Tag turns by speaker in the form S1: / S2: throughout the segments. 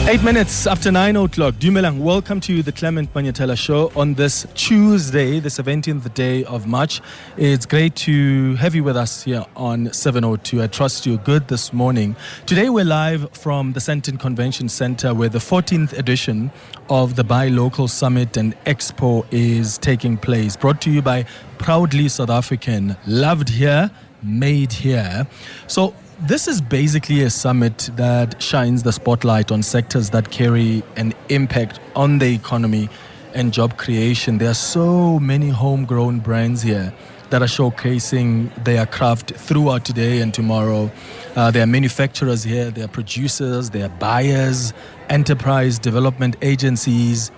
S1: 8 minutes after 9 o'clock. Dumelang, welcome to the Clement Manyathela Show on this Tuesday, the 17th day of March. It's great to have you with us here on 702. I trust you're good this morning. Today we're live from the Sandton Convention Center where the 14th edition of the Buy Local Summit and Expo is taking place. Brought to you by Proudly South African, loved here, made here. So this is basically a summit that shines the spotlight on sectors that carry an impact on the economy and job creation. There are so many homegrown brands here that are showcasing their craft throughout today and tomorrow. There are manufacturers here, there are producers, there are buyers, enterprise development agencies,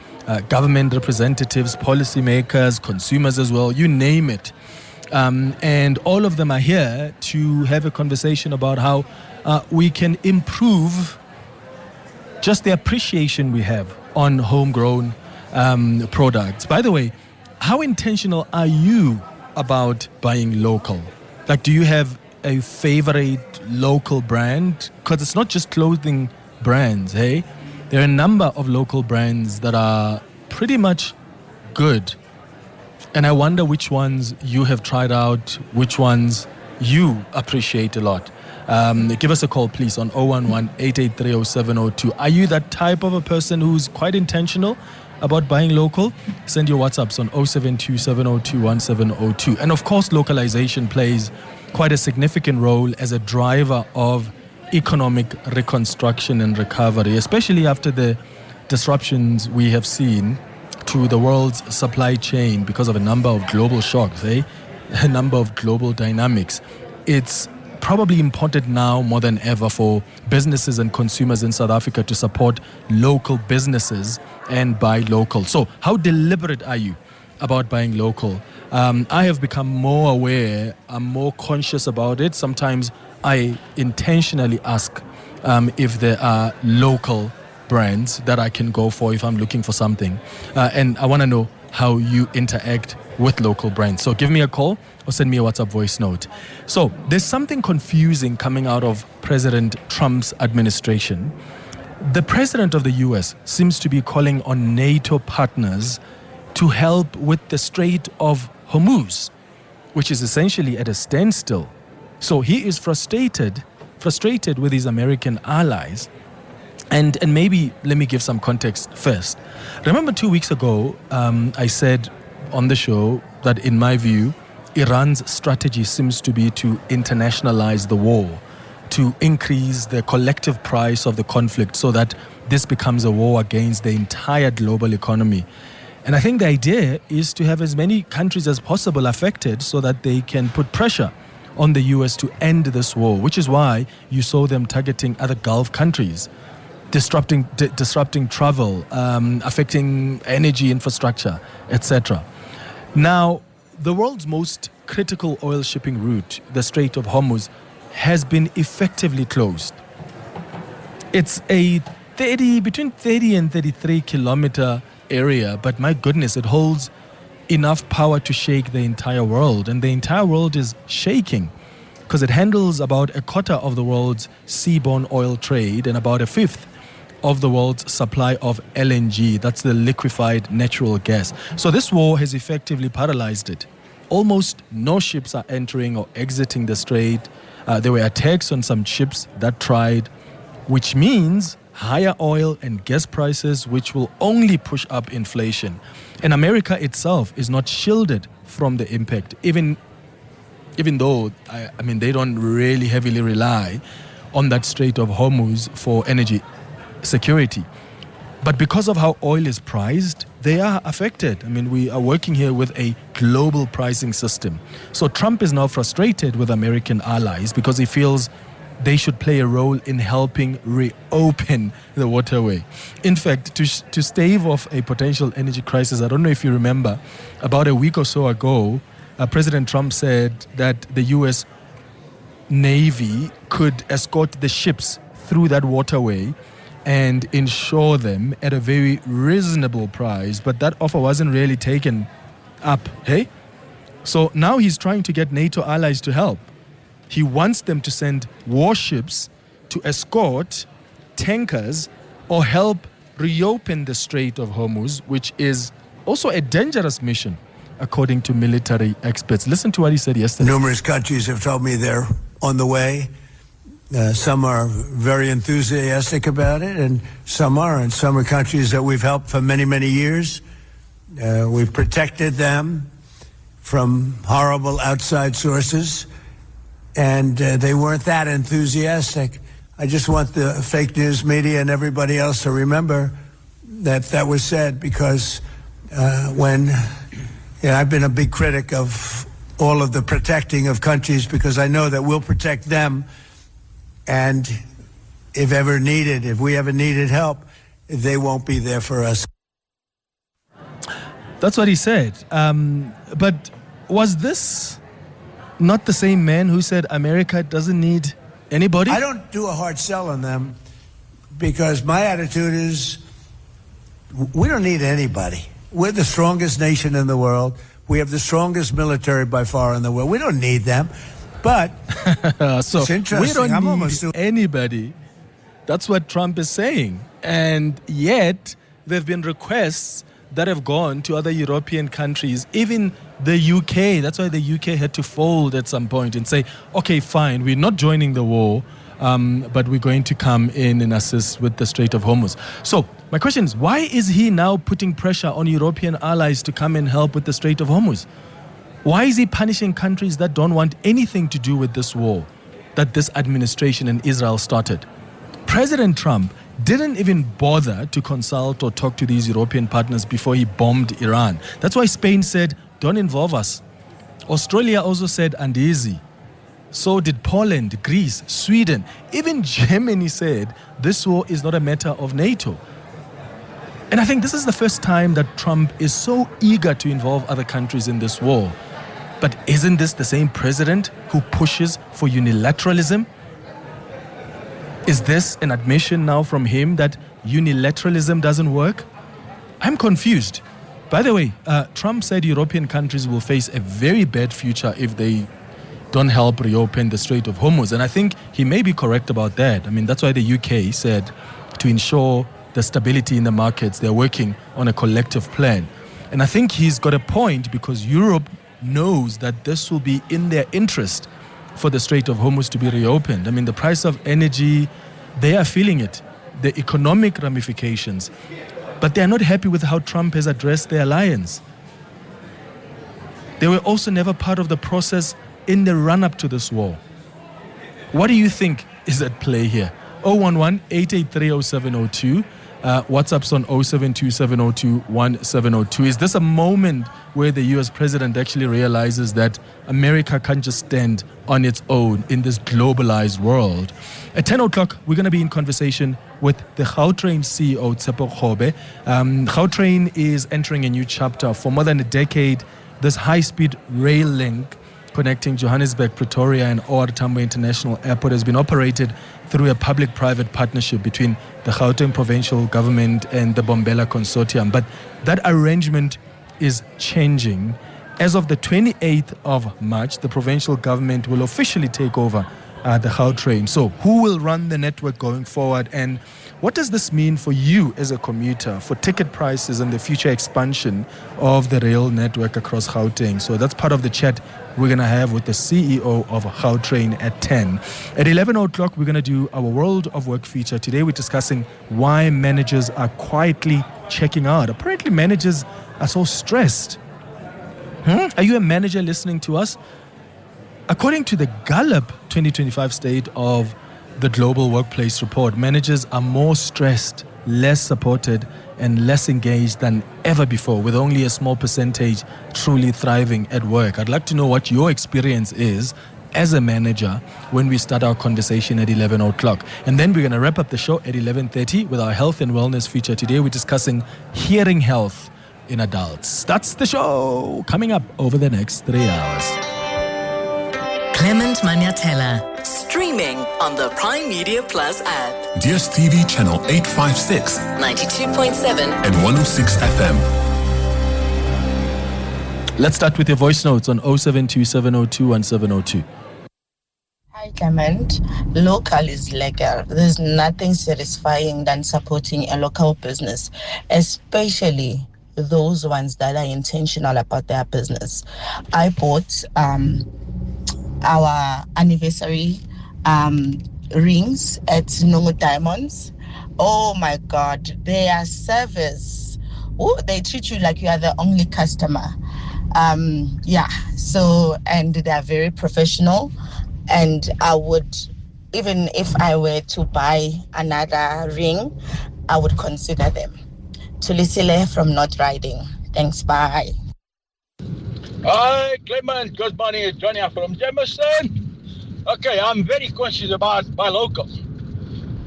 S1: government representatives, policymakers, consumers as well, you name it. And all of them are here to have a conversation about how we can improve just the appreciation we have on homegrown products. By the way, how intentional are you about buying local? Like, do you have a favorite local brand? Because it's not just clothing brands, hey? There are a number of local brands that are pretty much good. And I wonder which ones you have tried out, which ones you appreciate a lot. Give us a call, please, on 011-883-0702. Are you that type of a person who's quite intentional about buying local? Send your WhatsApps on 072-702-1702. And of course, localization plays quite a significant role as a driver of economic reconstruction and recovery, especially after the disruptions we have seen to the world's supply chain because of a number of global shocks, a number of global dynamics. It's probably important now more than ever for businesses and consumers in South Africa to support local businesses and buy local. So how deliberate are you about buying local? I have become more aware, I'm more conscious about it. Sometimes I intentionally ask if there are local brands that I can go for if I'm looking for something. And I want to know how you interact with local brands. So give me a call or send me a WhatsApp voice note. So there's something confusing coming out of President Trump's administration. The president of the US seems to be calling on NATO partners to help with the Strait of Hormuz, which is essentially at a standstill. So he is frustrated with his American allies. And maybe let me give some context first. Remember 2 weeks ago, I said on the show that in my view, Iran's strategy seems to be to internationalize the war, to increase the collective price of the conflict so that this becomes a war against the entire global economy. And I think the idea is to have as many countries as possible affected so that they can put pressure on the US to end this war, which is why you saw them targeting other Gulf countries, disrupting travel, affecting energy infrastructure, etc. Now, the world's most critical oil shipping route, the Strait of Hormuz, has been effectively closed. It's a between 30 and 33 kilometer area, but my goodness, it holds enough power to shake the entire world. And the entire world is shaking because it handles about a quarter of the world's seaborne oil trade and about a fifth of the world's supply of LNG, that's the liquefied natural gas. So this war has effectively paralyzed it. Almost no ships are entering or exiting the strait. There were attacks on some ships that tried, which means higher oil and gas prices, which will only push up inflation. And America itself is not shielded from the impact, even though, I mean, they don't really heavily rely on that Strait of Hormuz for energy security. But because of how oil is priced, they are affected. I mean, we are working here with a global pricing system. So Trump is now frustrated with American allies because he feels they should play a role in helping reopen the waterway. In fact, to stave off a potential energy crisis, I don't know if you remember, about a week or so ago, President Trump said that the U.S. Navy could escort the ships through that waterway and insure them at a very reasonable price. But that offer wasn't really taken up, hey? So now he's trying to get NATO allies to help. He wants them to send warships to escort tankers or help reopen the Strait of Hormuz, which is also a dangerous mission, according to military experts. Listen to what he said yesterday.
S2: Numerous countries have told me they're on the way. Some are very enthusiastic about it, and some aren't. Some are countries that we've helped for many, many years. We've protected them from horrible outside sources, and they weren't that enthusiastic. I just want the fake news media and everybody else to remember that was said, because I've been a big critic of all of the protecting of countries, because I know that we'll protect them, and if we ever needed help, they won't be there for us.
S1: That's what he said. But was this not the same man who said America doesn't need anybody?
S2: I don't do a hard sell on them, because my attitude is we don't need anybody. We're the strongest nation in the world. We have the strongest military by far in the world. We don't need them. But
S1: so
S2: it's interesting.
S1: We don't need anybody. That's what Trump is saying. And yet there have been requests that have gone to other European countries, even the UK. That's why the UK had to fold at some point and say, okay, fine, we're not joining the war, but we're going to come in and assist with the Strait of Hormuz. So my question is, why is he now putting pressure on European allies to come and help with the Strait of Hormuz? Why is he punishing countries that don't want anything to do with this war that this administration in Israel started? President Trump didn't even bother to consult or talk to these European partners before he bombed Iran. That's why Spain said, don't involve us. Australia also said, uneasy. So did Poland, Greece, Sweden. Even Germany said, this war is not a matter of NATO. And I think this is the first time that Trump is so eager to involve other countries in this war. But isn't this the same president who pushes for unilateralism? Is this an admission now from him that unilateralism doesn't work? I'm confused. By the way, Trump said European countries will face a very bad future if they don't help reopen the Strait of Hormuz. And I think he may be correct about that. I mean, that's why the UK said to ensure the stability in the markets, they're working on a collective plan. And I think he's got a point, because Europe knows that this will be in their interest for the Strait of Hormuz to be reopened. I mean, the price of energy, they are feeling it, the economic ramifications. But they are not happy with how Trump has addressed the alliance. They were also never part of the process in the run-up to this war. What do you think is at play here? 011-883-0702. WhatsApp's on 0727021702. Is this a moment where the U.S. president actually realizes that America can't just stand on its own in this globalized world? At 10 o'clock, we're going to be in conversation with the Gautrain CEO, Tshepo Khobe. Gautrain is entering a new chapter. For more than a decade, this high-speed rail link connecting Johannesburg, Pretoria, and OR Tambo International Airport has been operated through a public-private partnership between the Gauteng provincial government and the Bombela Consortium. But that arrangement is changing. As of the 28th of March, the provincial government will officially take over the Gautrain. So who will run the network going forward, and what does this mean for you as a commuter, for ticket prices and the future expansion of the rail network across Gauteng? So that's part of the chat we're going to have with the CEO of Gautrain at 10. At 11 o'clock, we're going to do our World of Work feature. Today we're discussing why managers are quietly checking out. Apparently managers are so stressed. Are you a manager listening to us? According to the Gallup 2025 State of the Global Workplace Report, managers are more stressed, less supported, and less engaged than ever before, with only a small percentage truly thriving at work. I'd like to know what your experience is as a manager when we start our conversation at 11 o'clock. And then we're going to wrap up the show at 11:30 with our health and wellness feature. Today we're discussing hearing health in adults. That's the show coming up over the next 3 hours.
S3: Clement Manyathela, streaming on the Prime Media Plus app.
S4: DSTV channel 856,
S3: 92.7
S4: and 106 FM.
S1: Let's start with your voice notes on 0727021702.
S5: Hi, Clement. Local is legal. There's nothing satisfying than supporting a local business, especially those ones that are intentional about their business. I bought our anniversary rings at Nungu Diamonds. Oh my God, their service. Oh, they treat you like you are the only customer. And they're very professional. And I would, even if I were to buy another ring, I would consider them. Tulisile from North Riding. Thanks, bye.
S6: Hi, Clement. Good morning. It's Johnny from Jameson. Okay, I'm very conscious about buy local.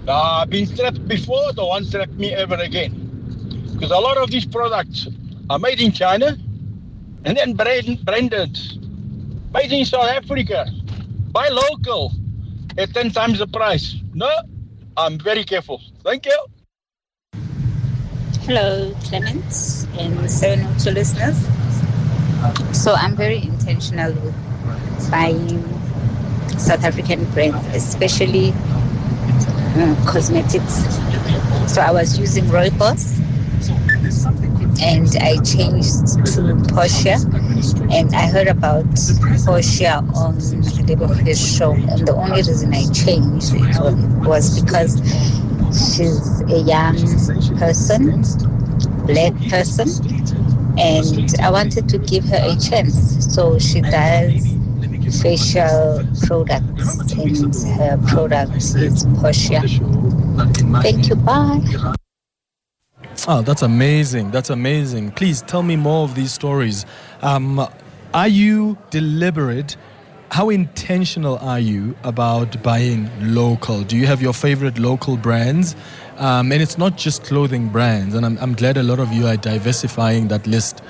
S6: I've been trapped before, don't want to trap me ever again. Because a lot of these products are made in China and then branded. Made in South Africa. Buy local at 10 times the price. No, I'm very careful. Thank you.
S7: Hello, Clement and Seven to listeners. So I'm very intentional with buying South African brands, especially cosmetics. So I was using Rooibos and I changed to Portia, and I heard about Portia on the show, and the only reason I changed it was because she's a young person, black person, and I wanted to give her a chance. So she does facial products, and her product is Portia. Thank you, bye.
S1: Oh, that's amazing. That's amazing. Please tell me more of these stories. Are you deliberate? How intentional are you about buying local? Do you have your favorite local brands? And it's not just clothing brands, and I'm glad a lot of you are diversifying that list.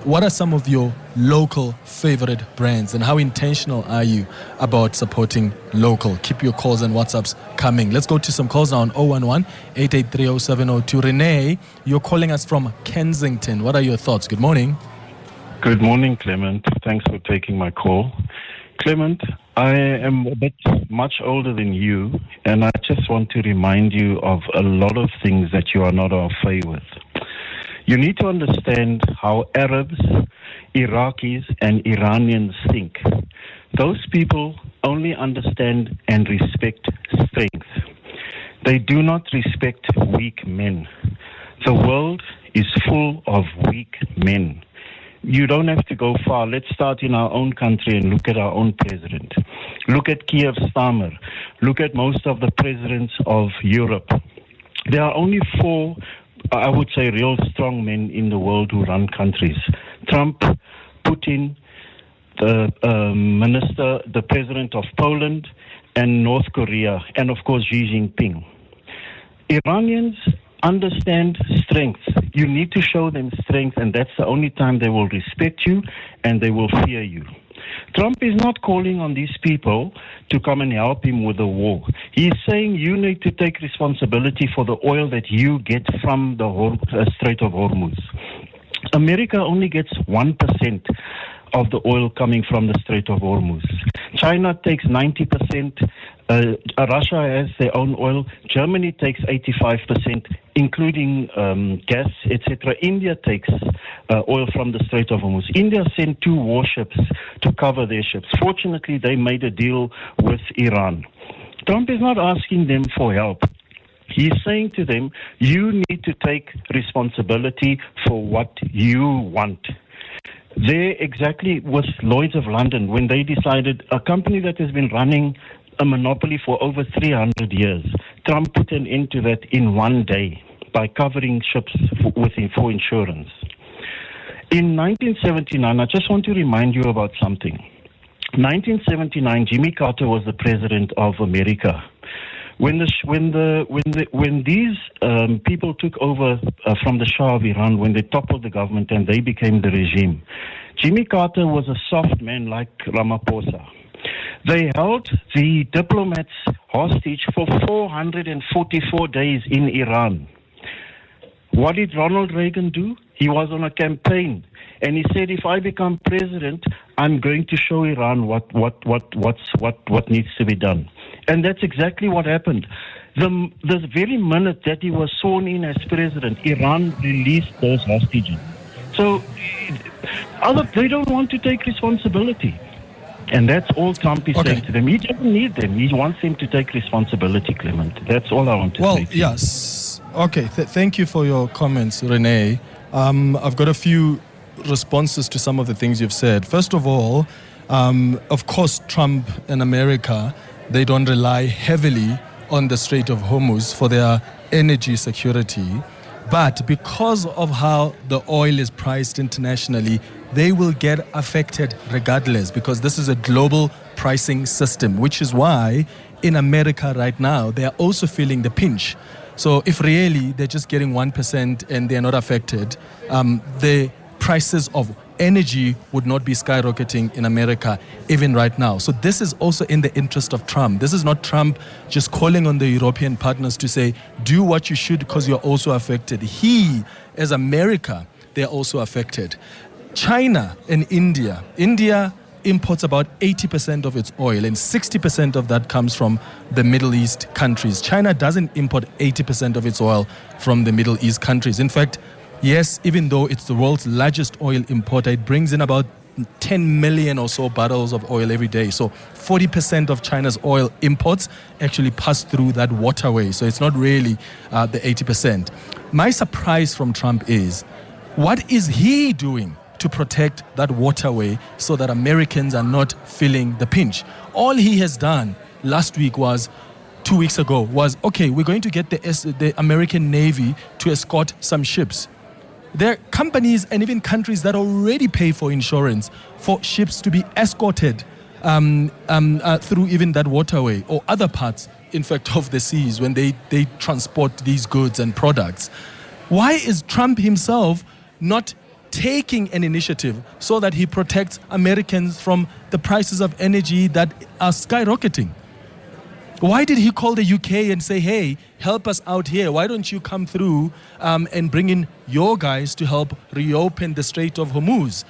S1: What are some of your local favorite brands, and how intentional are you about supporting local? Keep your calls and WhatsApps coming. Let's go to some calls now on 011-883-0702. Renee, you're calling us from Kensington. What are your thoughts? Good morning.
S8: Good morning, Clement. Thanks for taking my call. Clement, I am a bit much older than you, and I just want to remind you of a lot of things that you are not au fait with. You need to understand how Arabs, Iraqis, and Iranians think. Those people only understand and respect strength. They do not respect weak men. The world is full of weak men. You don't have to go far. Let's start in our own country and look at our own president. Look at Keir Starmer. Look at most of the presidents of Europe. There are only 4, I would say, real strong men in the world who run countries. Trump, Putin, the president of Poland, and North Korea, and of course Xi Jinping. Iranians understand strength. You need to show them strength, and that's the only time they will respect you and they will fear you. Trump is not calling on these people to come and help him with the war. He's saying you need to take responsibility for the oil that you get from the Strait of Hormuz. America only gets 1% of the oil coming from the Strait of Hormuz. China takes 90%. Russia has their own oil. Germany takes 85%, including gas, etc. India takes oil from the Strait of Hormuz. India sent 2 warships to cover their ships. Fortunately, they made a deal with Iran. Trump is not asking them for help. He's saying to them, you need to take responsibility for what you want. There exactly with Lloyd's of London, when they decided, a company that has been running a monopoly for over 300 years, Trump put an end to that in one day by covering ships for insurance. In 1979, I just want to remind you about something. 1979, Jimmy Carter was the president of America. When these people took over from the Shah of Iran, when they toppled the government and they became the regime, Jimmy Carter was a soft man like Ramaphosa. They held the diplomats hostage for 444 days in Iran. What did Ronald Reagan do? He was on a campaign and he said, if I become president, I'm going to show Iran what needs to be done. And that's exactly what happened. The very minute that he was sworn in as president, Iran released those hostages. So they don't want to take responsibility. And that's all Trump is saying to them. He doesn't need them. He wants them to take responsibility, Clement. That's all I want to say.
S1: Well, yes. Okay, thank you for your comments, Renee. I've got a few responses to some of the things you've said. First of all, of course, Trump and America, they don't rely heavily on the Strait of Hormuz for their energy security. But because of how the oil is priced internationally, they will get affected regardless, because this is a global pricing system, which is why in America right now, they are also feeling the pinch. So if really they're just getting 1% and they're not affected, the prices of energy would not be skyrocketing in America even right now. So this is also in the interest of Trump. This is not Trump just calling on the European partners to say, do what you should because you're also affected. He, as America, they're also affected. China and India. India imports about 80% of its oil, and 60% of that comes from the Middle East countries. China doesn't import 80% of its oil from the Middle East countries. In fact, yes, even though it's the world's largest oil importer, it brings in about 10 million or so barrels of oil every day. So 40% of China's oil imports actually pass through that waterway. So it's not really the 80%. My surprise from Trump is, what is he doing to protect that waterway so that Americans are not feeling the pinch? All he has done last week was, 2 weeks ago, was, okay, we're going to get the American Navy to escort some ships. There are companies and even countries that already pay for insurance for ships to be escorted through even that waterway or other parts, in fact, of the seas when they transport these goods and products. Why is Trump himself not taking an initiative so that he protects Americans from the prices of energy that are skyrocketing? Why did he call the UK and say, hey, help us out here? Why don't you come through and bring in your guys to help reopen the Strait of Hormuz?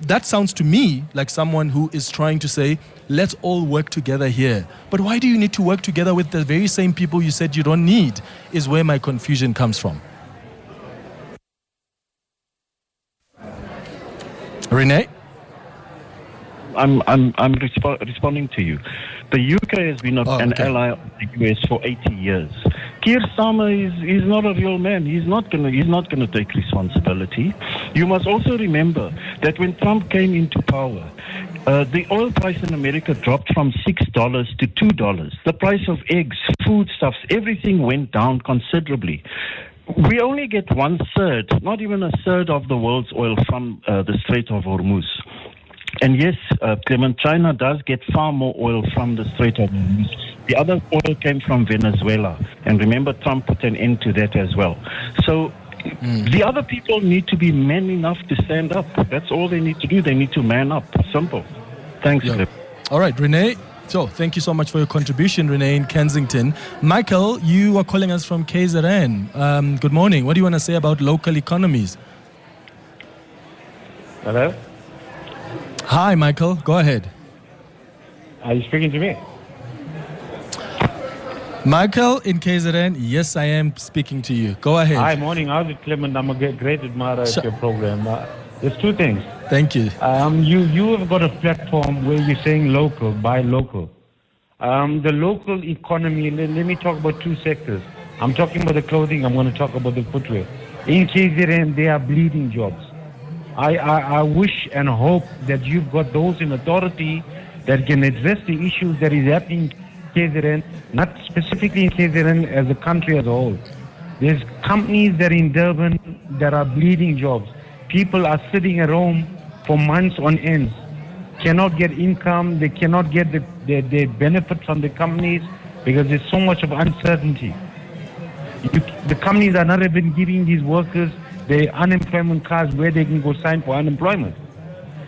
S1: That sounds to me like someone who is trying to say, let's all work together here. But why do you need to work together with the very same people you said you don't need, is where my confusion comes from. Renee?
S8: I'm responding to you. The UK has been an ally of the US for 80 years. Keir Starmer is not a real man. He's not gonna take responsibility. You must also remember that when Trump came into power, the oil price in America dropped from $6 to $2. The price of eggs, foodstuffs, everything went down considerably. We only get 1/3, not even 1/3 of the world's oil from the Strait of Hormuz. And yes, Clement, China does get far more oil from the Strait of Hormuz. The other oil came from Venezuela. And remember, Trump put an end to that as well. So the other people need to be men enough to stand up. That's all they need to do. They need to man up. Simple. Thanks, Clement.
S1: All right, Renee. So thank you so much for your contribution, Renee in Kensington. Michael, you are calling us from KZN. Good morning. What do you want to say about local economies?
S9: Hello?
S1: Hi, Michael. Go ahead.
S9: Are you speaking to me?
S1: Michael in KZN, yes, I am speaking to you. Go ahead.
S9: Hi, morning. How's it, Clement? I'm a great admirer of your program. There's two things.
S1: Thank you.
S9: You have got a platform where you're saying local, buy local. The local economy, let me talk about two sectors. I'm talking about the clothing, I'm going to talk about the footwear. In KZN, they are bleeding jobs. I wish and hope that you've got those in authority that can address the issues that is happening in KZN, not specifically in KZN as a country as a whole. There's companies that are in Durban that are bleeding jobs. People are sitting at home for months on end, cannot get income, they cannot get the benefit from the companies because there's so much of uncertainty. The companies are not even giving these workers the unemployment cards where they can go sign for unemployment.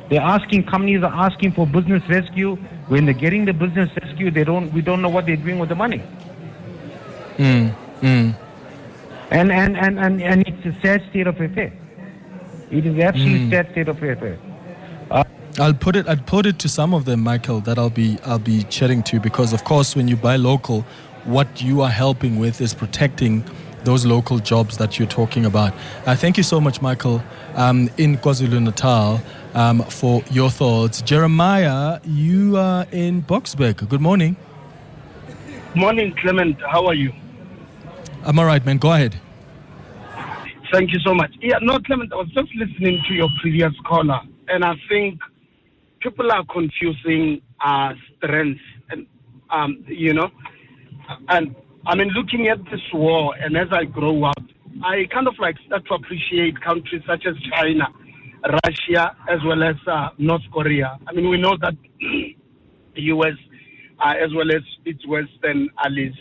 S9: Companies are asking for business rescue. When they're getting the business rescue, we don't know what they're doing with the money. And it's a sad state of affairs. It is absolutely sad state of affairs.
S1: I'd put it to some of them, Michael, that I'll be chatting to, because of course when you buy local, what you are helping with is protecting those local jobs that you're talking about. Thank you so much, Michael, in KwaZulu-Natal, for your thoughts. Jeremiah, you are in Boksburg. Good morning.
S10: Morning, Clement. How are you?
S1: I'm all right, man. Go ahead.
S10: Thank you so much. Yeah, no, Clement, I was just listening to your previous caller, and I think people are confusing strengths, and and I mean, looking at this war, and as I grow up, I kind of like start to appreciate countries such as China, Russia, as well as North Korea. I mean, we know that the U.S., as well as its Western allies,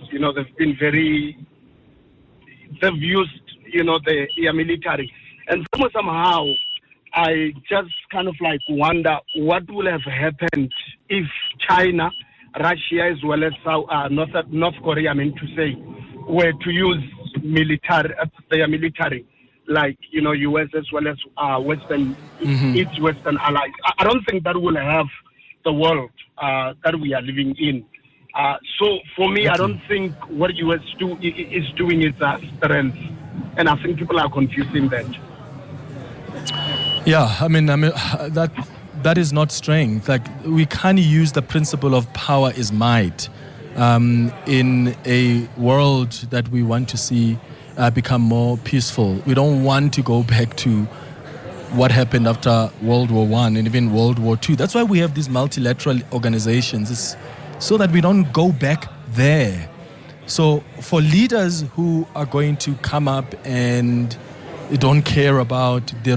S10: they've used, their military. And somehow, I just kind of like wonder what would have happened if China, Russia, as well as North Korea, were to use their military, like, U.S. as well as its Western allies. I don't think that will have the world that we are living in. So for me, I don't think what U.S. is doing is a strength, and I think people are confusing that.
S1: Yeah, I mean that is not strength. Like, we can't use the principle of power is might in a world that we want to see become more peaceful. We don't want to go back to what happened after World War I and even World War II. That's why we have these multilateral organizations. It's so that we don't go back there. So for leaders who are going to come up and don't care about the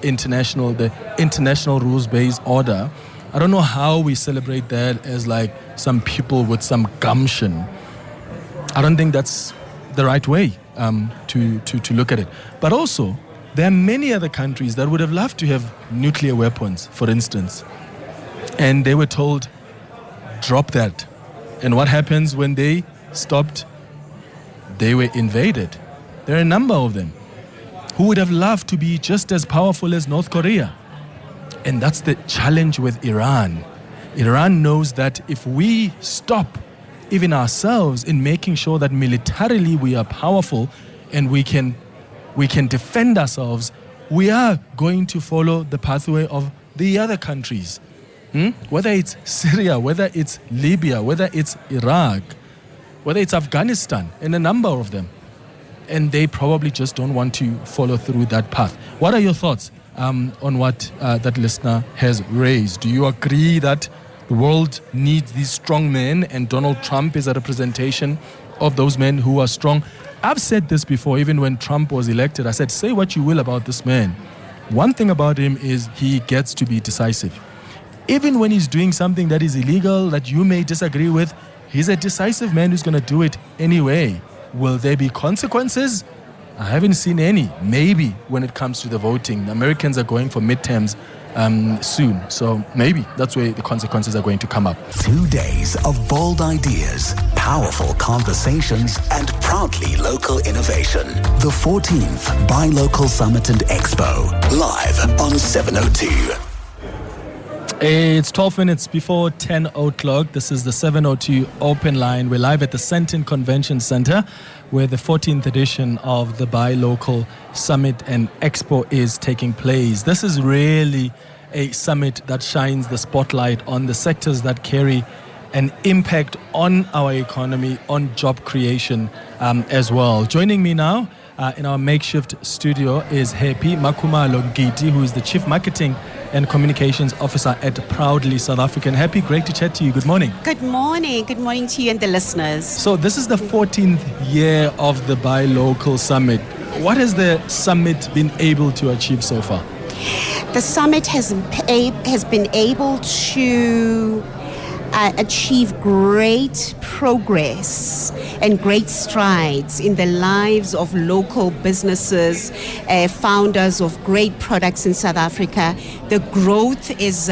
S1: international rules-based order, I don't know how we celebrate that as like some people with some gumption. I don't think that's the right way to look at it. But also, there are many other countries that would have loved to have nuclear weapons, for instance, and they were told, drop that. And what happens when they stopped? They were invaded. There are a number of them who would have loved to be just as powerful as North Korea. And that's the challenge with Iran. Iran knows that if we stop even ourselves in making sure that militarily we are powerful and we can defend ourselves, we are going to follow the pathway of the other countries. Whether it's Syria, whether it's Libya, whether it's Iraq, whether it's Afghanistan, and a number of them. And they probably just don't want to follow through that path. What are your thoughts on what that listener has raised? Do you agree that the world needs these strong men and Donald Trump is a representation of those men who are strong? I've said this before, even when Trump was elected. I said, say what you will about this man. One thing about him is he gets to be decisive. Even when he's doing something that is illegal, that you may disagree with, he's a decisive man who's going to do it anyway. Will there be consequences? I haven't seen any. Maybe when it comes to the voting. Americans are going for midterms soon. So maybe that's where the consequences are going to come up.
S11: 2 days of bold ideas, powerful conversations, and proudly local innovation. The 14th Buy Local Summit and Expo, live on 702.
S1: It's 12 minutes before 10 o'clock. This is the 702 Open Line. We're live at the Sandton Convention Center, where the 14th edition of the Buy Local Summit and Expo is taking place. This is really a summit that shines the spotlight on the sectors that carry an impact on our economy, on job creation as well. Joining me now in our makeshift studio is Happy Makhumalo Ngiti, who is the Chief Marketing and Communications Officer at Proudly South African. Happy, great to chat to you. Good morning.
S12: Good morning. Good morning to you and the listeners.
S1: So this is the 14th year of the Buy Local Summit. What has the summit been able to achieve so far?
S12: The summit has been able to achieve great progress and great strides in the lives of local businesses, founders of great products in South Africa. The growth is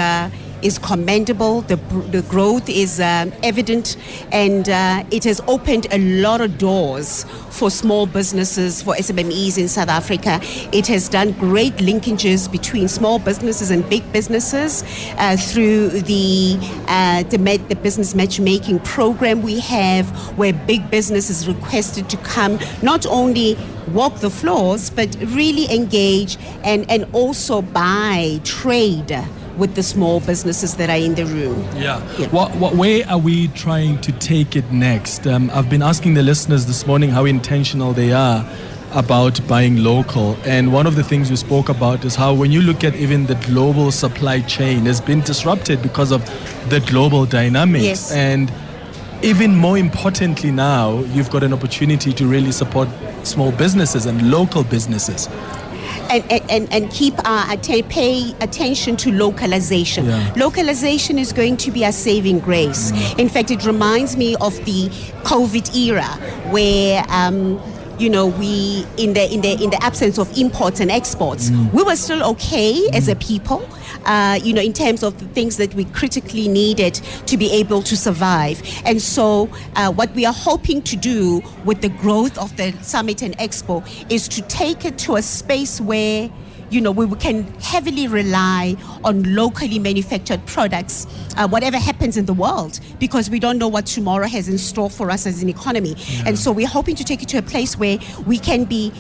S12: is commendable. The growth is evident, and it has opened a lot of doors for small businesses, for SMMEs in South Africa. It has done great linkages between small businesses and big businesses through the business matchmaking program we have, where big business is requested to come, not only walk the floors, but really engage and also buy, trade with the small businesses that are in the room.
S1: Yeah. What way are we trying to take it next? I've been asking the listeners this morning how intentional they are about buying local. And one of the things you spoke about is how when you look at even the global supply chain has been disrupted because of the global dynamics.
S12: Yes.
S1: And even more importantly now, you've got an opportunity to really support small businesses and local businesses.
S12: And pay attention to localization.
S1: Yeah.
S12: Localization is going to be a saving grace. In fact, it reminds me of the COVID era, where we in the absence of imports and exports, we were still okay as a people. In terms of the things that we critically needed to be able to survive. And so what we are hoping to do with the growth of the Summit and Expo is to take it to a space where we can heavily rely on locally manufactured products, whatever happens in the world, because we don't know what tomorrow has in store for us as an economy. Yeah. And so we're hoping to take it to a place where we can be,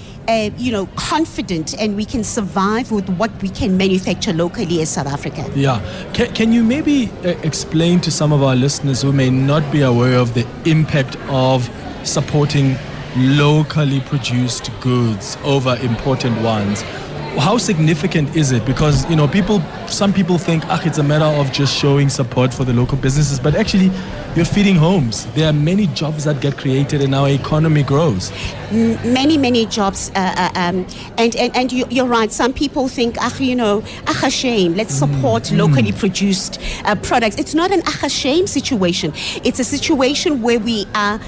S12: confident, and we can survive with what we can manufacture locally as South Africa.
S1: Yeah. Can you maybe explain to some of our listeners who may not be aware of the impact of supporting locally produced goods over imported ones? How significant is it? Because, some people think, it's a matter of just showing support for the local businesses, but actually you're feeding homes. There are many jobs that get created and our economy grows.
S12: Many jobs. And you're right. Some people think, shame, let's support locally produced products. It's not an shame situation. It's a situation where we are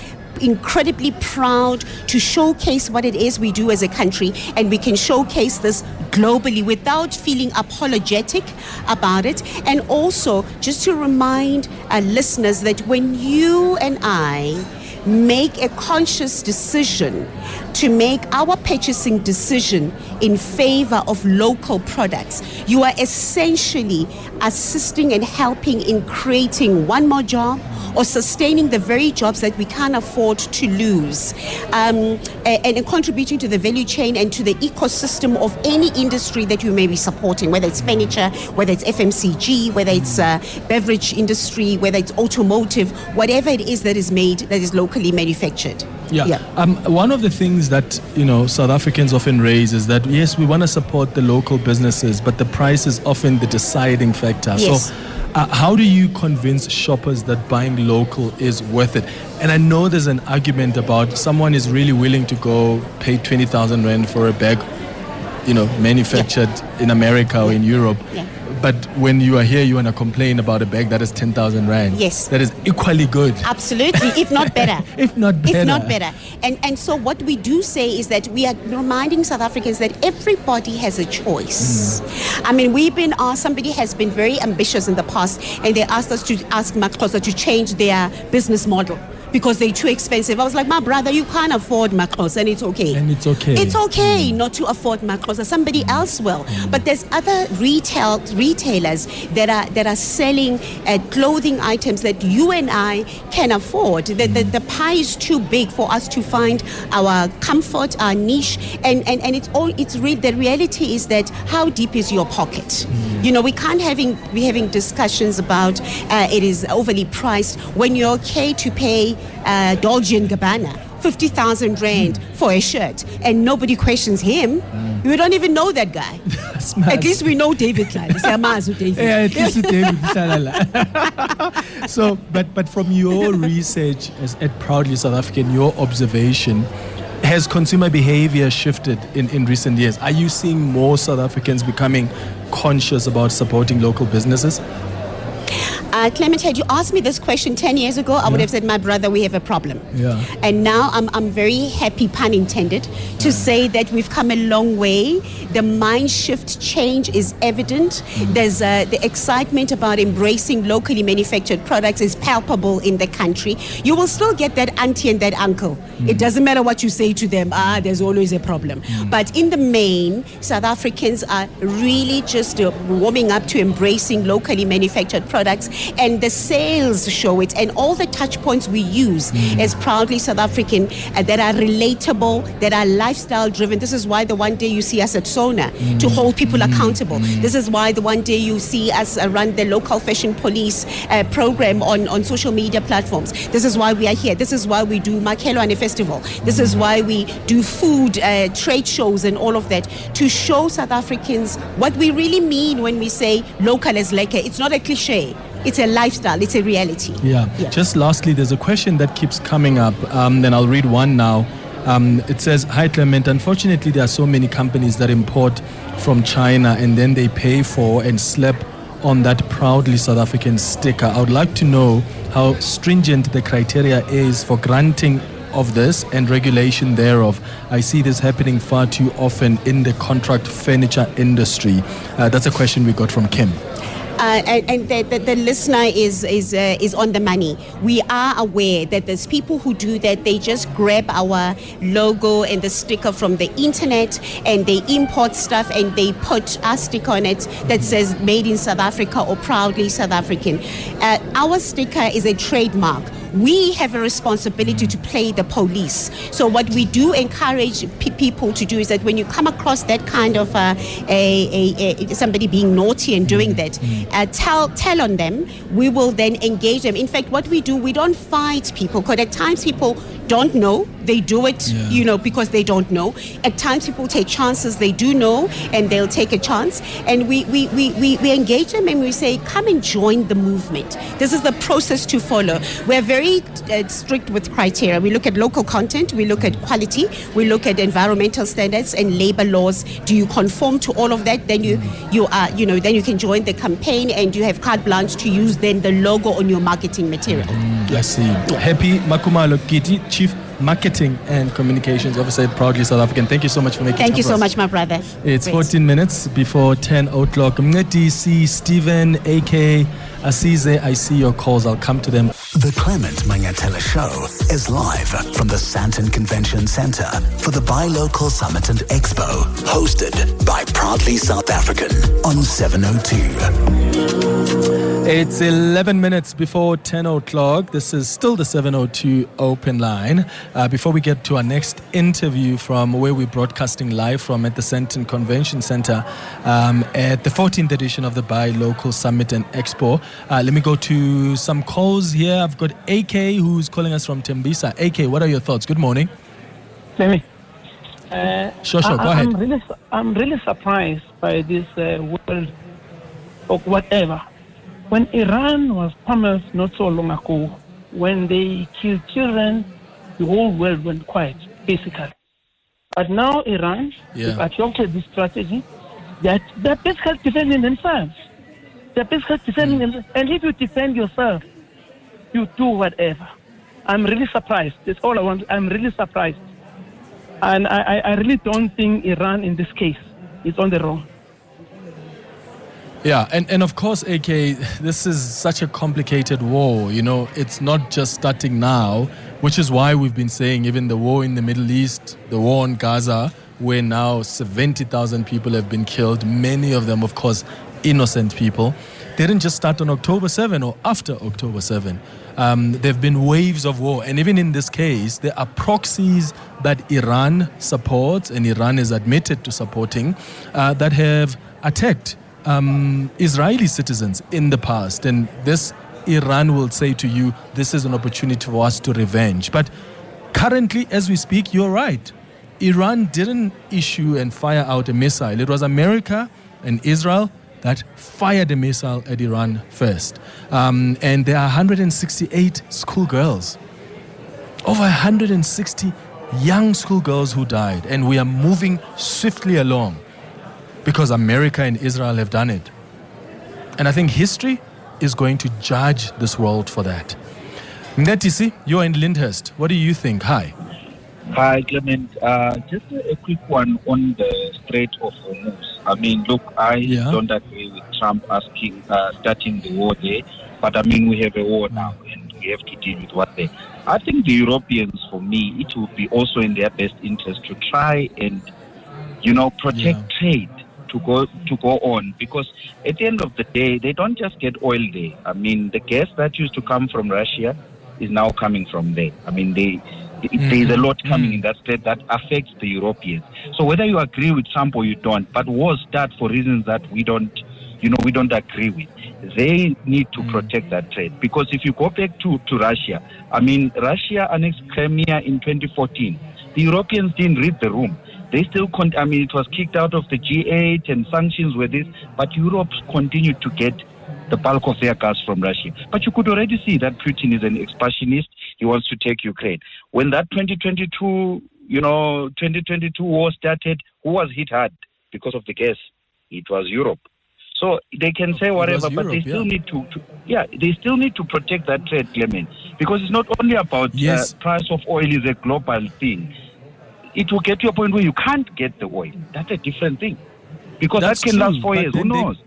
S12: incredibly proud to showcase what it is we do as a country, and we can showcase this globally without feeling apologetic about it. And also just to remind listeners that when you and I make a conscious decision to make our purchasing decision in favor of local products, you are essentially assisting and helping in creating one more job or sustaining the very jobs that we can't afford to lose, and contributing to the value chain and to the ecosystem of any industry that you may be supporting, whether it's furniture, whether it's FMCG, whether it's beverage industry, whether it's automotive, whatever it is that is made, that is locally manufactured.
S1: Yeah. One of the things that South Africans often raise is that yes, we want to support the local businesses, but the price is often the deciding factor.
S12: Yes.
S1: So how do you convince shoppers that buying local is worth it? And I know there's an argument about someone is really willing to go pay 20,000 rand for a bag, manufactured in America or in Europe.
S12: Yeah.
S1: But when you are here, you want to complain about a bag that is 10,000 rand.
S12: Yes.
S1: That is equally good.
S12: Absolutely, if not better.
S1: If not better.
S12: And so what we do say is that we are reminding South Africans that everybody has a choice. I mean, somebody has been very ambitious in the past, and they asked us to ask Maxxosa to change their business model because they're too expensive. I was like, my brother, you can't afford Maxxosa, and it's okay. It's okay not to afford Maxxosa. Somebody else will. But there's other retailers that are selling clothing items that you and I can afford. The pie is too big for us to find our comfort, our niche, and the reality is that how deep is your pocket? We can't be having discussions about it is overly priced when you're okay to pay Dolce & Gabbana 50,000 rand for a shirt, and nobody questions him. We don't even know that guy. At least we know David Klein.
S1: Yeah, at least David. So, but from your research at Proudly South African, your observation, has consumer behavior shifted in recent years? Are you seeing more South Africans becoming conscious about supporting local businesses?
S12: Clement, had you asked me this question 10 years ago, I would have said, my brother, we have a problem.
S1: Yeah.
S12: And now I'm very happy, pun intended, to say that we've come a long way. The mind shift change is evident. There's the excitement about embracing locally manufactured products is palpable in the country. You will still get that auntie and that uncle. It doesn't matter what you say to them. There's always a problem. But in the main, South Africans are really just warming up to embracing locally manufactured products, and the sales show it, and all the touch points we use as proudly South African that are relatable, that are lifestyle driven. This is why the one day you see us at Sona to hold people accountable. This is why the one day you see us run the local fashion police program on social media platforms. This is why we are here. This is why we do Makhelwane Festival. This is why we do food trade shows and all of that, to show South Africans what we really mean when we say local is lekker. It's not a cliche. It's a lifestyle. It's a reality.
S1: Yeah. Just lastly, there's a question that keeps coming up. Then I'll read one now. It says, "Hi Clement, unfortunately there are so many companies that import from China and then they pay for and slap on that proudly South African sticker. I would like to know how stringent the criteria is for granting of this and regulation thereof. I see this happening far too often in the contract furniture industry." That's a question we got from Kim.
S12: And the listener is on the money. We are aware that there's people who do that. They just grab our logo and the sticker from the internet and they import stuff and they put a sticker on it that says made in South Africa or proudly South African. Our sticker is a trademark. We have a responsibility to play the police. So what we do encourage people to do is that when you come across that kind of somebody being naughty and doing that, tell on them. We will then engage them. In fact, what we do, we don't fight people, because at times people don't know. They do it, because they don't know. At times people take chances. They do know, and they'll take a chance. And we engage them and we say, come and join the movement. This is the process to follow. We're very strict with criteria. We look at local content. We look at quality. We look at environmental standards and labor laws. Do you conform to all of that? Then then you can join the campaign and you have carte blanche to use then the logo on your marketing material.
S1: I see. Happy Makumalo Giti, Chief Marketing and Communications Officer at Proudly South African. Thank you so much for making it.
S12: Thank you so much, my brother.
S1: It's
S12: Great.
S1: 14 minutes before 10 o'clock. DC, Stephen, AK, Asize, I see your calls. I'll come to them.
S11: The Clement Manyathela Show is live from the Sandton Convention Centre for the Buy Local Summit and Expo, hosted by Proudly South African on 702.
S1: It's 11 minutes before 10 o'clock. This is still the 702 open line. Before we get to our next interview from where we're broadcasting live from at the Sandton Convention Centre at the 14th edition of the Buy Local Summit and Expo, let me go to some calls here. I've got AK who's calling us from Tembisa. AK, what are your thoughts? Good morning.
S13: Let me.
S1: Sure, go ahead.
S13: I'm really surprised by this world or whatever. When Iran was promised not so long ago, when they killed children, the whole world went quiet, basically. But now Iran has adopted this strategy that they're basically defending themselves. They're basically defending themselves. And if you defend yourself, you do whatever. I'm really surprised. That's all I want. I'm really surprised. And I really don't think Iran in this case is on the wrong.
S1: Yeah, and of course, AK, this is such a complicated war. It's not just starting now, which is why we've been saying even the war in the Middle East, the war in Gaza, where now 70,000 people have been killed, many of them, of course, innocent people. They didn't just start on October 7 or after October 7. There have been waves of war. And even in this case, there are proxies that Iran supports and Iran is admitted to supporting that have attacked Israeli citizens in the past. And this, Iran will say to you, this is an opportunity for us to revenge. But currently, as we speak, you're right. Iran didn't issue and fire out a missile. It was America and Israel that fired a missile at Iran first. And there are 168 schoolgirls, over 160 young schoolgirls who died. And we are moving swiftly along because America and Israel have done it. And I think history is going to judge this world for that? Netisi, you're in Lyndhurst. What do you think? Hi.
S14: Hi, Clement. Just a quick one on the Strait of Hormuz. I mean, look, I don't agree with Trump starting the war there, but I mean, we have a war now, and we have to deal with what they. I think the Europeans, for me, it would be also in their best interest to try and, protect trade to go on, because at the end of the day, they don't just get oil there. I mean, the gas that used to come from Russia is now coming from there. I mean, there's a lot coming in that state that affects the Europeans. So whether you agree with Trump or you don't, but wars start for reasons that we don't agree with. They need to protect that trade, because if you go back to Russia, I mean, Russia annexed Crimea in 2014. The Europeans didn't read the room. They still, it was kicked out of the G8 and sanctions were this, but Europe continued to get the bulk of their gas from Russia. But you could already see that Putin is an expansionist. He wants to take Ukraine. When that 2022 war started, who was hit hard because of the gas? It was Europe. So they can say whatever, but they still need they still need to protect that trade, Clement, because it's not only about price of oil is a global thing. It will get to a point where you can't get the oil. That's a different thing, because that can last 4 years. Who knows?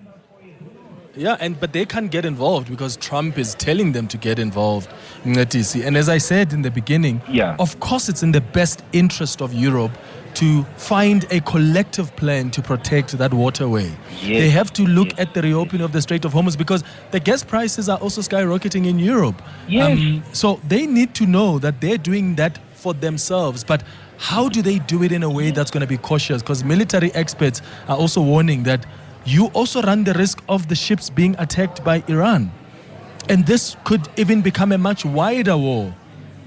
S1: But they can't get involved because Trump is telling them to get involved. And as I said in the beginning, of course it's in the best interest of Europe to find a collective plan to protect that waterway. They have to look at the reopening of the Strait of Hormuz, because the gas prices are also skyrocketing in Europe. So they need to know that they're doing that for themselves. But how do they do it in a way that's going to be cautious? Because military experts are also warning that you also run the risk of the ships being attacked by Iran. And this could even become a much wider war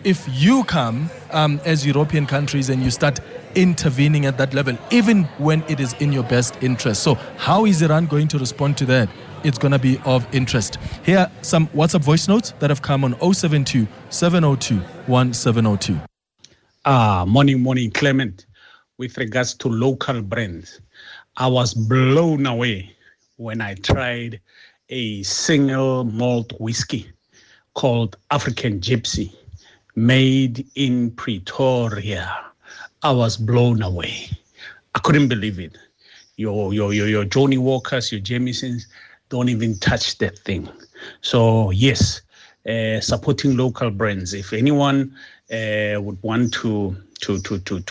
S1: if you come as European countries and you start intervening at that level, even when it is in your best interest. So how is Iran going to respond to that? It's going to be of interest. Here are some WhatsApp voice notes that have come on 072 702 1702.
S15: Morning, Clement. With regards to local brands, I was blown away when I tried a single malt whiskey called African Gypsy, made in Pretoria. I was blown away. I couldn't believe it. Your Johnny Walkers, your Jamesons don't even touch that thing. So yes, supporting local brands. If anyone would want to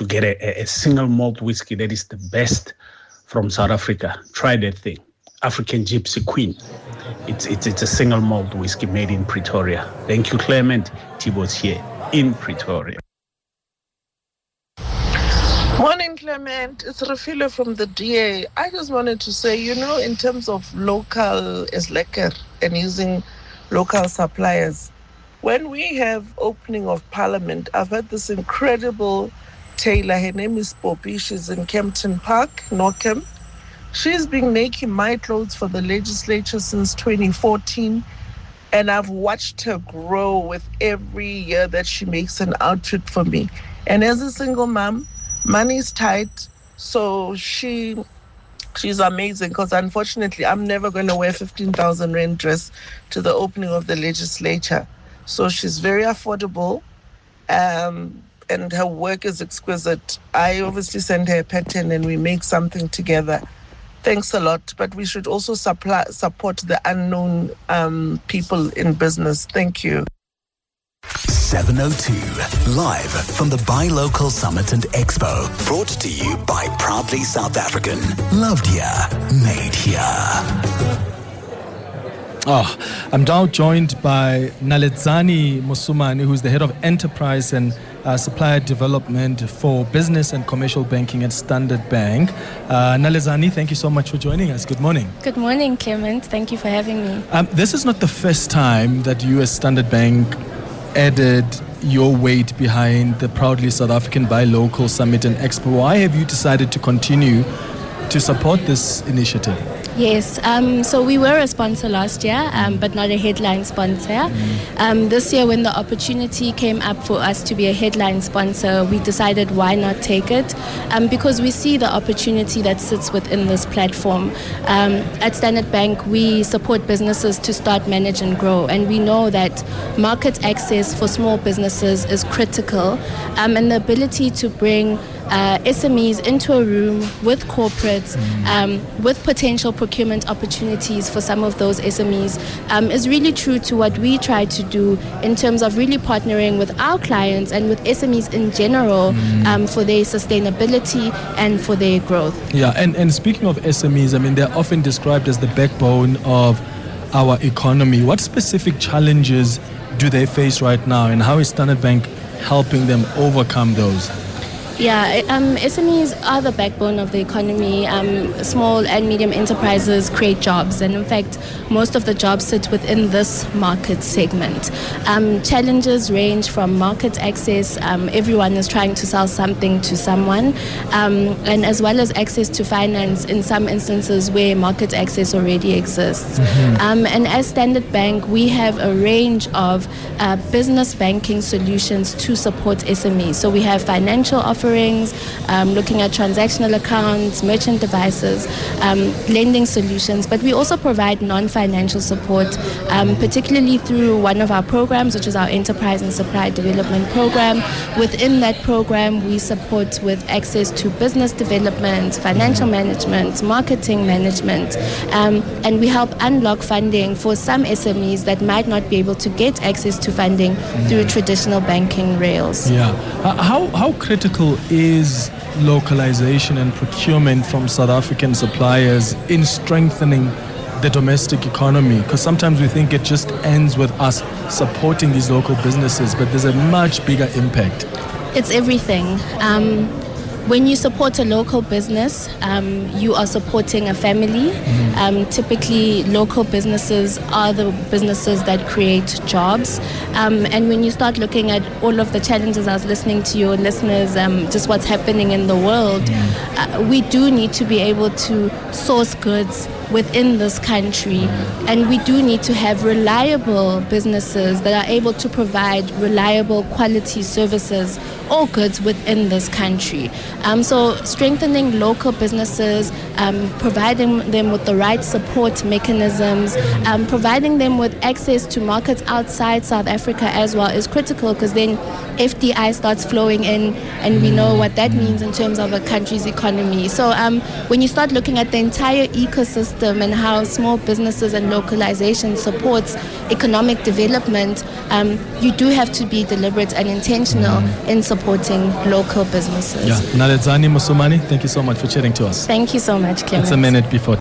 S15: get a single malt whiskey that is the best from South Africa, try that thing. African Gypsy Queen. It's a single malt whiskey made in Pretoria. Thank you, Clement. Thibaut's here in Pretoria.
S16: Morning, Clement. It's Refilo from the DA. I just wanted to say, in terms of local lekker and using local suppliers, when we have opening of Parliament, I've had this incredible tailor. Her name is Poppy. She's in Kempton Park, Northam. She's been making my clothes for the legislature since 2014, and I've watched her grow with every year that she makes an outfit for me. And as a single mom, money's tight, so she's amazing, because unfortunately I'm never going to wear 15,000 rand dress to the opening of the legislature. So she's very affordable, and her work is exquisite. I obviously send her a pattern and we make something together. Thanks a lot. But we should also support the unknown people in business. Thank you.
S11: 702, live from the Buy Local Summit and Expo. Brought to you by Proudly South African. Loved here, made here.
S1: I'm now joined by Naledzani Musumani, who's the head of enterprise and supplier development for business and commercial banking at Standard Bank. Naledzani, thank you so much for joining us. Good morning.
S17: Good morning, Clement. Thank you for having me.
S1: This is not the first time that you as Standard Bank added your weight behind the Proudly South African Buy Local Summit and Expo. Why have you decided to continue to support this initiative?
S17: Yes, so we were a sponsor last year, but not a headline sponsor. This year, when the opportunity came up for us to be a headline sponsor, we decided why not take it, because we see the opportunity that sits within this platform. At Standard Bank, we support businesses to start, manage and grow, and we know that market access for small businesses is critical, and the ability to bring SMEs into a room with corporates, with potential procurement opportunities for some of those SMEs, is really true to what we try to do in terms of really partnering with our clients and with SMEs in general for their sustainability and for their growth.
S1: Yeah, and speaking of SMEs, I mean, they're often described as the backbone of our economy. What specific challenges do they face right now, and how is Standard Bank helping them overcome those?
S17: Yeah, SMEs are the backbone of the economy. Small and medium enterprises create jobs, and in fact, most of the jobs sit within this market segment. Challenges range from market access. Everyone is trying to sell something to someone, and as well as access to finance in some instances where market access already exists. And as Standard Bank, we have a range of business banking solutions to support SMEs. So we have financial offerings, looking at transactional accounts, merchant devices, lending solutions, but we also provide non-financial support, particularly through one of our programs, which is our Enterprise and Supply Development Program. Within that program, we support with access to business development, financial management, marketing management, and we help unlock funding for some SMEs that might not be able to get access to funding through traditional banking rails.
S1: Yeah. How critical is localization and procurement from South African suppliers in strengthening the domestic economy? Because sometimes we think it just ends with us supporting these local businesses, but there's a much bigger impact.
S17: It's everything. When you support a local business, you are supporting a family. Typically, local businesses are the businesses that create jobs. And when you start looking at all of the challenges, I was listening to your listeners, just what's happening in the world, we do need to be able to source goods within this country, and we do need to have reliable businesses that are able to provide reliable quality services or goods within this country. So strengthening local businesses, providing them with the right support mechanisms, providing them with access to markets outside South Africa as well is critical, because then FDI starts flowing in, and we know what that means in terms of a country's economy. So when you start looking at the entire ecosystem and how small businesses and localization supports economic development, you do have to be deliberate and intentional in supporting local businesses.
S1: Yeah, Naledzani Musumani, thank you so much for chatting to us.
S17: Thank you so much, Clement.
S1: It's a minute before